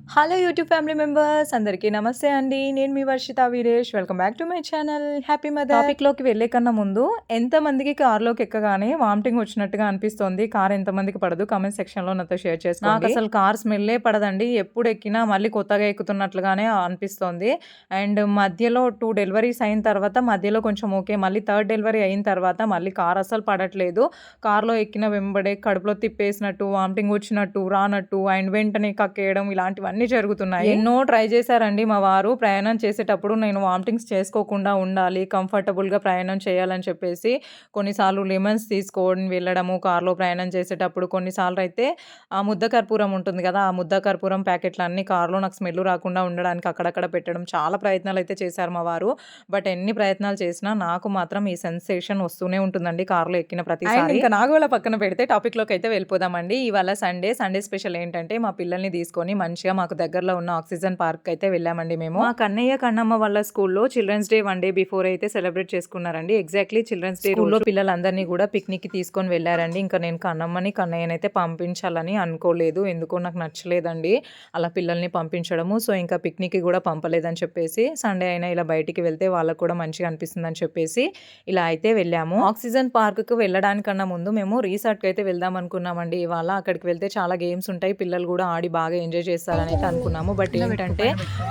Hello YouTube family members అందరికీ నమస్తే అండి. నేను మీ Varshitha Veeresh. Welcome back to my channel happy mother. టాపిక్‌లోకి వెళ్ళే కన్నా ముందు ఎంతమందికి కార్‌లోకి ఎక్కగానే వామిటింగ్ వచ్చినట్టుగా అనిపిస్తోంది? కార్ ఎంతమందికి పడదు? కామెంట్ సెక్షన్‌లో నాతో షేర్ చేసుకోండి. నాకసలు కార్ స్మెల్లే పడదండి. ఎప్పుడు ఎక్కినా మళ్ళీ కొత్తగా ఎక్కుతున్నట్లుగానే అనిపిస్తోంది. అండ్ మధ్యలో 2 డెలివరీస్ అయిన తర్వాత మధ్యలో కొంచెం ఓకే. మళ్ళీ థర్డ్ డెలివరీ అయిన తర్వాత మళ్ళీ కార్ అస్సలు పడట్లేదు. కార్‌లో ఎక్కిన వెంబడే కడుపులో తిప్పేసినట్టు, వామిటింగ్ వచ్చినట్టు, రానట్టు అండ్ వెంటనే కక్కేయడం ఇలాంటివన్నీ జరుగుతున్నాయి. ఎన్నో ట్రై చేశారండి మా వారు. ప్రయాణం చేసేటప్పుడు నేను వామిటింగ్స్ చేసుకోకుండా ఉండాలి, కంఫర్టబుల్‌గా ప్రయాణం చేయాలని చెప్పేసి కొన్నిసార్లు లెమన్స్ తీసుకొని వెళ్ళడము కార్‌లో ప్రయాణం చేసేటప్పుడు. కొన్నిసార్లు అయితే ఆ ముద్ద కర్పూరం ఉంటుంది కదా! ఆ ముద్ద కర్పూరం ప్యాకెట్లన్నీ కార్‌లో నాకు స్మెల్ రాకుండా ఉండడానికి అక్కడక్కడ పెట్టడం చాలా ప్రయత్నాలైతే చేశారు మా వారు. బట్ ఎన్ని ప్రయత్నాలు చేసినా నాకు మాత్రం ఈ సెన్సేషన్ వస్తూనే ఉంటుందండి కార్‌లో ఎక్కిన ప్రతిసారి. ఇంకా నాగోల పక్కన పెడితే టాపిక్‌లోకి అయితే వెళ్ళిపోదామండి. ఇవాళ సండే. సండే స్పెషల్ ఏంటంటే మా పిల్లల్ని తీసుకొని మంచిగా మాకు దగ్గరలో ఉన్న ఆక్సిజన్ పార్క్ అయితే వెళ్ళామండి మేము. మా కన్నయ్య, కన్నమ్మ వాళ్ళ స్కూల్‌లో చిల్డ్రన్స్ డే 1 డే బిఫోర్ అయితే సెలబ్రేట్ చేసుకున్నారండి. ఎగ్జాక్ట్‌లీ చిల్డ్రన్స్ డే స్కూల్‌లో పిల్లలందరినీ కూడా పిక్నిక్‌కి తీసుకొని వెళ్లారండి. ఇంకా నేను కన్నమ్మని, కన్నయ్యనైతే పంపించాలని అనుకోలేదు. ఎందుకో నాకు నచ్చలేదండి అలా పిల్లల్ని పంపించడము. సో, ఇంకా పిక్నిక్‌కి కూడా పంపలేదని చెప్పేసి సండే అయినా ఇలా బయటికి వెళ్తే వాళ్ళకి కూడా మంచిగా అనిపిస్తుందని చెప్పేసి ఇలా అయితే వెళ్ళాము. ఆక్సిజన్ పార్క్‌కి వెళ్ళడానికన్నా ముందు మేము రిసార్ట్‌కి అయితే వెళ్దాం అనుకున్నామండి ఇవాళ. అక్కడికి వెళ్తే చాలా గేమ్స్ ఉంటాయి. పిల్లలు కూడా ఆడి బాగా ఎంజాయ్ చేస్తారని అయితే అనుకున్నాము. బట్ ఏంటంటే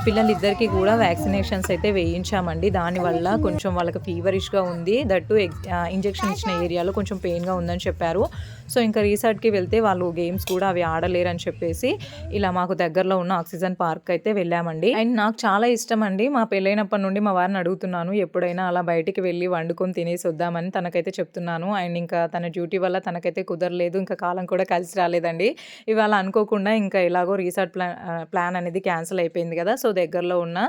పిల్లలిద్దరికీ కూడా వ్యాక్సినేషన్స్ అయితే వేయించామండి. దానివల్ల కొంచెం వాళ్ళకి ఫీవరిష్‌గా ఉంది. దట్టు ఇంజెక్షన్ ఇచ్చిన ఏరియాలో కొంచెం పెయిన్‌గా ఉందని చెప్పారు. సో, ఇంకా రిసార్ట్‌కి వెళ్తే వాళ్ళు గేమ్స్ కూడా అవి ఆడలేరని చెప్పేసి ఇలా మాకు దగ్గరలో ఉన్న ఆక్సిజన్ పార్క్ అయితే వెళ్ళామండి. అండ్ నాకు చాలా ఇష్టమండి. మా పెళ్ళైనప్పటి నుండి మా వారిని అడుగుతున్నాను. ఎప్పుడైనా అలా బయటికి వెళ్ళి వండుకొని తినేసి వద్దామని తనకైతే చెప్తున్నాను. అండ్ ఇంకా తన డ్యూటీ వల్ల తనకైతే కుదరలేదు. ఇంకా కాలం కూడా కలిసి రాలేదండి. ఇవాళ అనుకోకుండా ఇంకా ఎలాగో రిసార్ట్ ప్లాన్ అనేది క్యాన్సిల్ అయిపోయింది కదా! సో, దగ్గరలో ఉన్న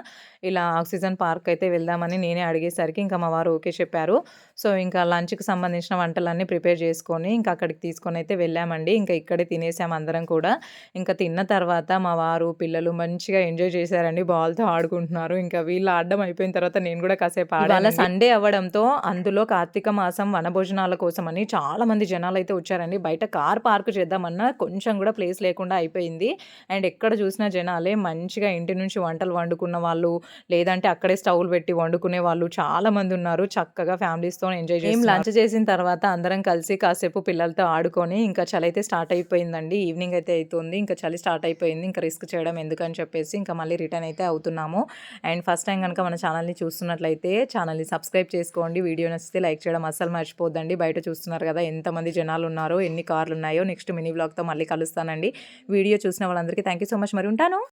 ఇలా ఆక్సిజన్ పార్క్ అయితే వెళ్దామని నేనే అడిగేసరికి ఇంకా మా వారు ఓకే చెప్పారు. సో, ఇంకా లంచ్‌కి సంబంధించిన వంటలన్నీ ప్రిపేర్ చేసుకొని ఇంకా అక్కడికి తీసుకొనైతే వెళ్ళామండి. ఇంకా ఇక్కడే తినేసాం అందరం కూడా. ఇంకా తిన్న తర్వాత మా వారు, పిల్లలు మంచిగా ఎంజాయ్ చేశారండి. బాల్‌తో ఆడుకుంటున్నారు. ఇంకా వీళ్ళు ఆడడం అయిపోయిన తర్వాత నేను కూడా కాసేపు ఆడానండి. ఇవాళ సండే అవ్వడంతో అందులో కార్తీక మాసం వనభోజనాల కోసమని చాలామంది జనాలైతే వచ్చారండి. బయట కార్ పార్క్ చేద్దామన్నా కొంచెం కూడా ప్లేస్ లేకుండా అయిపోయింది. అండ్ ఎక్కడ చూసినా జనాలే మంచిగా ఇంటి నుంచి వంటలు వండుకున్న వాళ్ళు, లేదంటే అక్కడే స్టవ్‌లు పెట్టి వండుకునే వాళ్ళు చాలామంది ఉన్నారు. చక్కగా ఫ్యామిలీస్‌తో ఎంజాయ్ చేస్తున్నారు. లంచ్ చేసిన తర్వాత అందరం కలిసి కాసేపు పిల్లలతో ఆడుకొని ఇంకా చలైతే స్టార్ట్ అయిపోయిందండి. ఈవినింగ్ అయితే అయితుంది. ఇంకా చలి స్టార్ట్ అయిపోయింది. ఇంకా రిస్క్ చేయడం ఎందుకని చెప్పేసి ఇంకా మళ్ళీ రిటర్న్ అయితే అవుతున్నాము. అండ్ ఫస్ట్ టైం గనుక మన ఛానల్‌ని చూస్తున్నట్లయితే ఛానల్‌ని సబ్స్క్రైబ్ చేసుకోండి. వీడియో నచ్చితే లైక్ చేయడం అస్సలు మర్చిపోద్దండి. బయట చూస్తున్నారు కదా ఎంతమంది జనాలున్నారో, ఎన్ని కార్లున్నాయో. నెక్స్ట్ మినీ వ్లాగ్‌తో మళ్ళీ కలుస్తానండి. వీడియో చూసిన వాళ్ళందరికీ థాంక్ యూ సో మచ్. మరి ఉంటాను.